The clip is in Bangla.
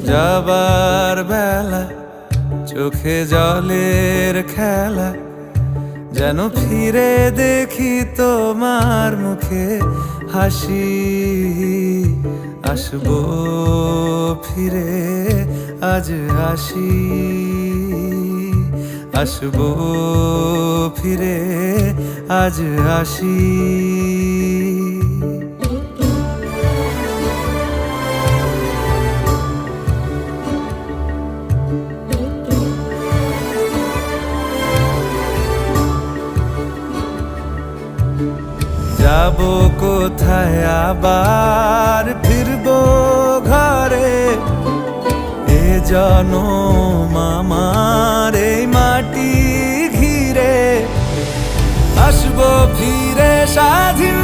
যাবার বেলা চোখে জলের খেলা, যেন ফিরে দেখি তোমার মুখে হাসি। আসবো ফিরে আজ আসি, আসবো ফিরে আজ আসি। যাবো কোথায় আবার ফিরবো ঘরে, এ জনম আমার এই মাটি ঘিরে। আসবো ফিরে স্বাধীন